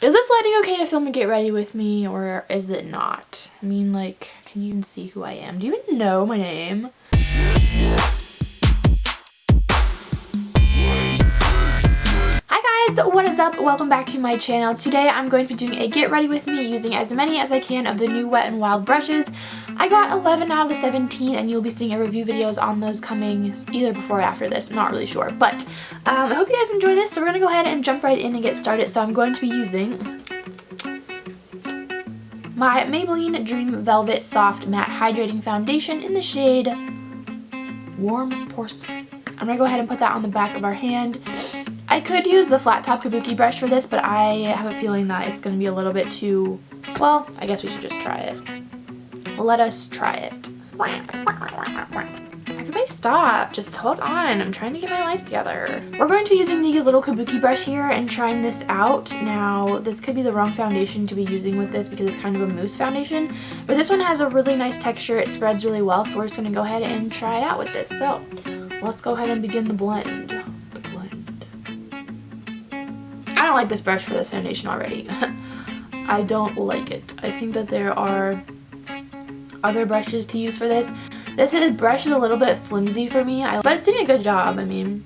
Is this lighting okay to film and get ready with me, or is it not? I mean, like, can you even see who I am? Do you even know my name? Hi guys, what is up? Welcome back to my channel. Today I'm going to be doing a get ready with me using as many as I can of the new Wet n Wild brushes. I got 11 out of the 17 and you'll be seeing a review videos on those coming either before or after this. I'm not really sure, but I hope you guys enjoy this. So we're going to go ahead and jump right in and get started. So I'm going to be using my Maybelline Dream Velvet Soft Matte Hydrating Foundation in the shade Warm Porcelain. I'm going to go ahead and put that on the back of our hand. I could use the flat top kabuki brush for this, but I have a feeling that it's going to be a little bit too, well, I guess we should just try it. Let us try it. Everybody stop. Just hold on. I'm trying to get my life together. We're going to be using the little kabuki brush here and trying this out. Now, this could be the wrong foundation to be using with this because it's kind of a mousse foundation, but this one has a really nice texture. It spreads really well, so we're just going to go ahead and try it out with this. So, let's go ahead and begin the blend. I don't like this brush for this foundation already. I don't like it. I think that there are other brushes to use for this. This brush is a little bit flimsy for me, but it's doing a good job. I mean,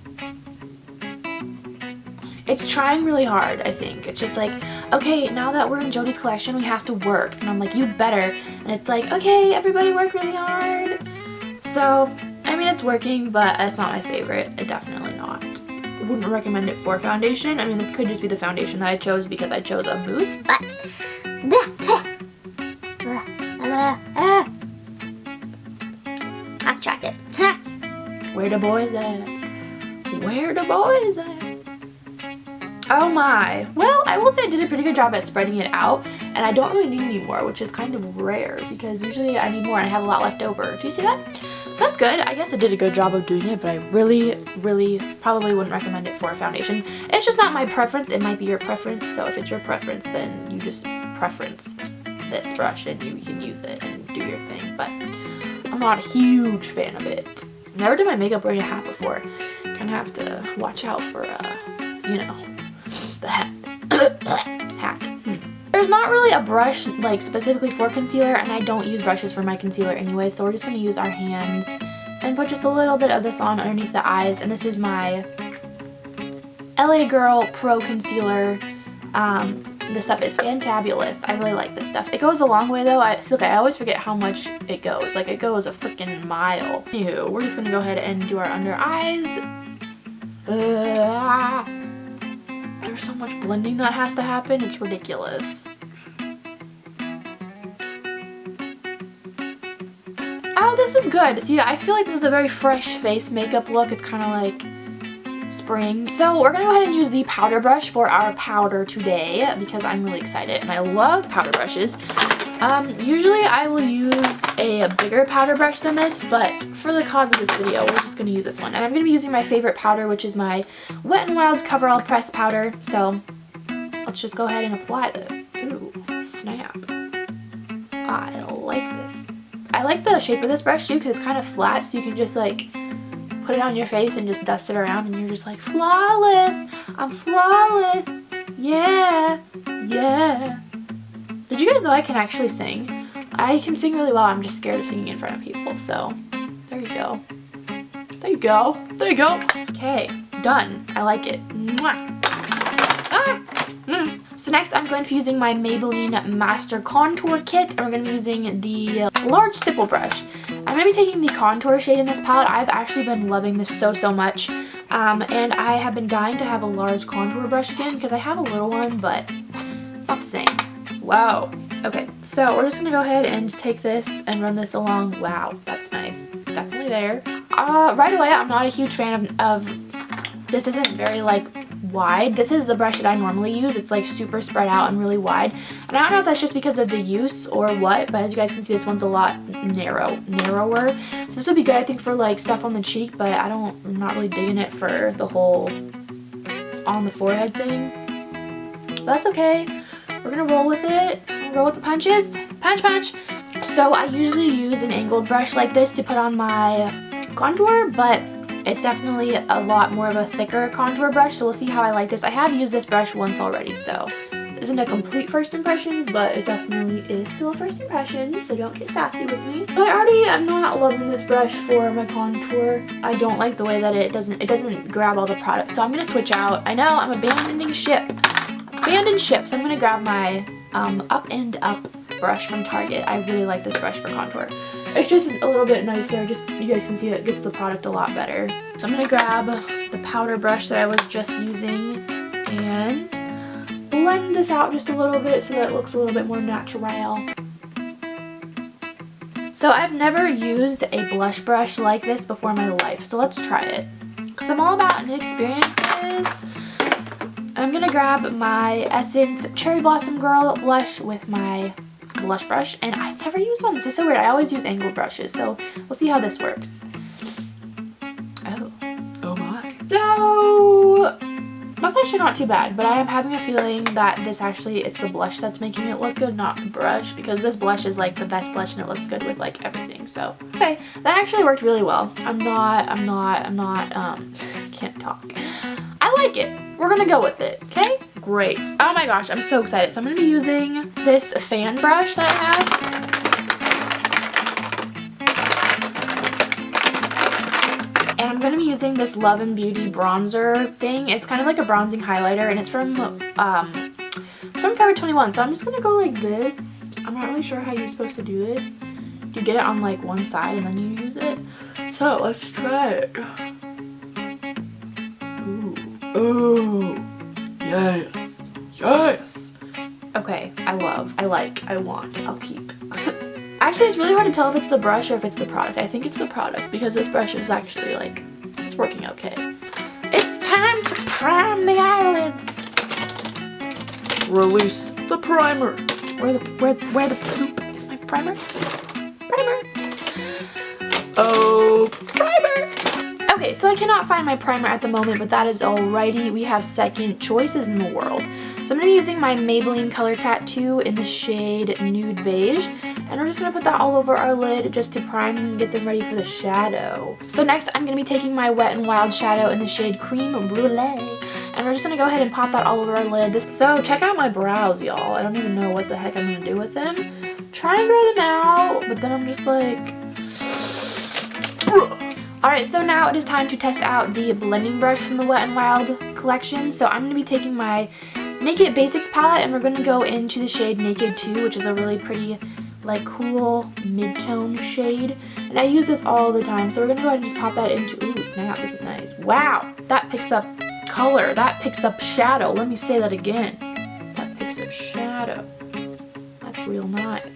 it's trying really hard, I think. It's just like, okay, now that we're in Jodie's collection, we have to work. And I'm like, you better. And it's like, okay, everybody work really hard. So, I mean, it's working, but it's not my favorite. It definitely not. Wouldn't recommend it for foundation. I mean, this could just be the foundation that I chose because I chose a mousse, but that's attractive. Where the boys at? Where the boys at? Oh my. Well, I will say I did a pretty good job at spreading it out, and I don't really need any more, which is kind of rare because usually I need more and I have a lot left over. Do you see that? So that's good. I guess I did a good job of doing it, but I really probably wouldn't recommend it for a foundation. It's just not my preference. It might be your preference. So if it's your preference, then you just preference this brush and you can use it and do your thing. But I'm not a huge fan of it. Never did my makeup wearing a hat before. Kind of have to watch out for, you know, the hat. Hat. There's not really a brush like specifically for concealer, and I don't use brushes for my concealer anyway, so we're just going to use our hands and put just a little bit of this on underneath the eyes. And this is my LA Girl Pro Concealer. This stuff is fantabulous. I really like this stuff. It goes a long way though. Look, I always forget how much it goes. Like, it goes a freaking mile. Anywho, we're just going to go ahead and do our under eyes. There's so much blending that has to happen. It's ridiculous. Oh, this is good. See, I feel like this is a very fresh face makeup look. It's kind of like spring. So we're going to go ahead and use the powder brush for our powder today because I'm really excited and I love powder brushes. Usually I will use a bigger powder brush than this, but for the cause of this video, we're just going to use this one. And I'm going to be using my favorite powder, which is my Wet n Wild Coverall Pressed Powder. So let's just go ahead and apply this. Ooh, snap. I like this. I like the shape of this brush too because it's kind of flat, so you can just like put it on your face and just dust it around and you're just like, flawless. I'm flawless. Yeah. Yeah. Did you guys know I can actually sing? I can sing really well. I'm just scared of singing in front of people. So, there you go. There you go. There you go. Okay, done. I like it. Mwah. Ah. So next I'm going to be using my Maybelline Master Contour Kit. And we're going to be using the large stipple brush. I'm going to be taking the contour shade in this palette. I've actually been loving this so much. And I have been dying to have a large contour brush again because I have a little one, but it's not the same. Wow. Okay, so we're just going to go ahead and take this and run this along. Wow, that's nice. It's definitely there. Right away, I'm not a huge fan of this isn't very, like, wide. This is the brush that I normally use. It's, like, super spread out and really wide. And I don't know if that's just because of the use or what, but as you guys can see, this one's a lot narrower. So this would be good, I think, for, like, stuff on the cheek, but I'm not really digging it for the whole on the forehead thing. But that's okay. We're gonna roll with it. Roll with the punches. Punch, punch. So I usually use an angled brush like this to put on my contour, but it's definitely a lot more of a thicker contour brush, so we'll see how I like this. I have used this brush once already, so isn't a complete first impressions, but it definitely is still a first impression, so don't get sassy with me. So I already am not loving this brush for my contour. I don't like the way that it doesn't grab all the product, so I'm gonna switch out. I know, I'm abandoning ship. Abandoned ship, so I'm gonna grab my Up and Up brush from Target. I really like this brush for contour. It's just a little bit nicer, just you guys can see it gets the product a lot better. So I'm gonna grab the powder brush that I was just using and blend this out just a little bit so that it looks a little bit more natural. So I've never used a blush brush like this before in my life, so let's try it. Because I'm all about new experiences. I'm gonna grab my Essence Cherry Blossom Girl blush with my blush brush, and I've never used one. This is so weird. I always use angled brushes, so we'll see how this works. Oh my. So that's actually not too bad, but I am having a feeling that this actually is the blush that's making it look good, not the brush, because this blush is like the best blush and it looks good with like everything. So okay, that actually worked really well. I can't talk. I like it. We're gonna go with it, okay? Great. Oh my gosh, I'm so excited. So I'm gonna be using this fan brush that I have. And I'm gonna be using this Love and Beauty bronzer thing. It's kind of like a bronzing highlighter, and it's from Forever 21. So I'm just gonna go like this. I'm not really sure how you're supposed to do this. You get it on like one side and then you use it. So let's try it. Ooh, yes, yes. Okay, I want, I'll keep. Actually, it's really hard to tell if it's the brush or if it's the product. I think it's the product because this brush is actually like, it's working okay. It's time to prime the eyelids. Release the primer. Where the poop is my primer? Primer. Oh, primer. Okay, so I cannot find my primer at the moment, but that is alrighty. We have second choices in the world. So I'm going to be using my Maybelline Color Tattoo in the shade Nude Beige. And we're just going to put that all over our lid just to prime and get them ready for the shadow. So next, I'm going to be taking my Wet n Wild shadow in the shade Cream Brulee. And we're just going to go ahead and pop that all over our lid. So check out my brows, y'all. I don't even know what the heck I'm going to do with them. Try and grow them out, but then I'm just like... Alright, so now it is time to test out the blending brush from the Wet n Wild collection. So I'm going to be taking my Naked Basics palette and we're going to go into the shade Naked 2, which is a really pretty, like, cool mid-tone shade. And I use this all the time, so we're going to go ahead and just pop that into, ooh, snap, this is nice. Wow, that picks up color, that picks up shadow. Let me say that again. That picks up shadow. That's real nice.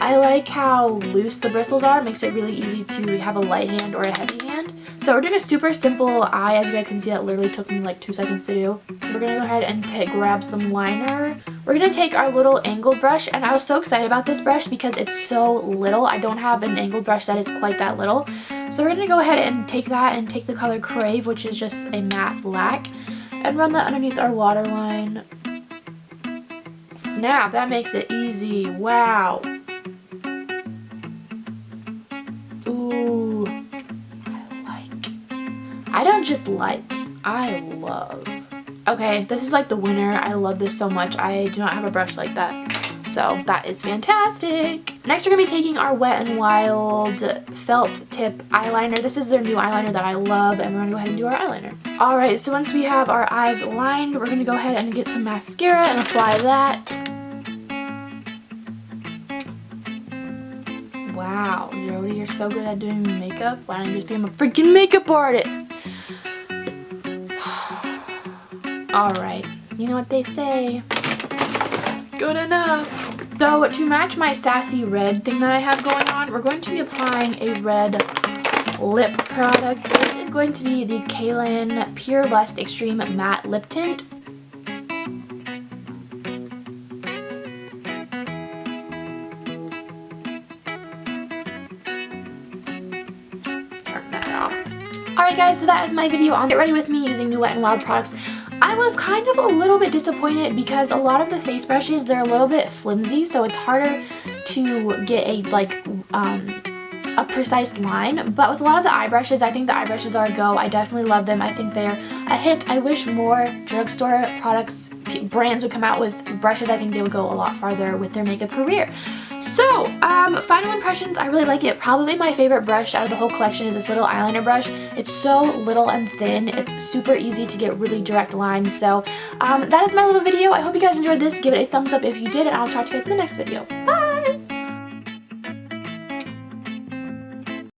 I like how loose the bristles are. It makes it really easy to have a light hand or a heavy hand. So we're doing a super simple eye. As you guys can see, that literally took me like 2 seconds to do. We're going to go ahead and grab some liner. We're going to take our little angled brush, and I was so excited about this brush because it's so little. I don't have an angled brush that is quite that little. So we're going to go ahead and take that and take the color Crave, which is just a matte black, and run that underneath our waterline. Snap, that makes it easy. Wow. Ooh, I don't just like, I love. Okay, this is like the winner. I love this so much. I do not have a brush like that. So that is fantastic. Next, we're going to be taking our Wet n Wild felt tip eyeliner. This is their new eyeliner that I love, and we're going to go ahead and do our eyeliner. Alright, so once we have our eyes lined, we're going to go ahead and get some mascara and apply that. Wow, Jody, you're so good at doing makeup. Why don't you just become a freaking makeup artist? Alright, you know what they say. Good enough. So to match my sassy red thing that I have going on, we're going to be applying a red lip product. This is going to be the Kaylan Pure Lust Extreme Matte Lip Tint. Turn that off. Alright guys, so that is my video on Get Ready With Me using new Wet n Wild products. I was kind of a little bit disappointed because a lot of the face brushes, they're a little bit flimsy, so it's harder to get a, like, a precise line, but with a lot of the eye brushes, I think the eye brushes are a go. I definitely love them. I think they're a hit. I wish more drugstore products, brands would come out with brushes. I think they would go a lot farther with their makeup career. So, final impressions, I really like it. Probably my favorite brush out of the whole collection is this little eyeliner brush. It's so little and thin. It's super easy to get really direct lines. So, that is my little video. I hope you guys enjoyed this. Give it a thumbs up if you did, and I'll talk to you guys in the next video. Bye!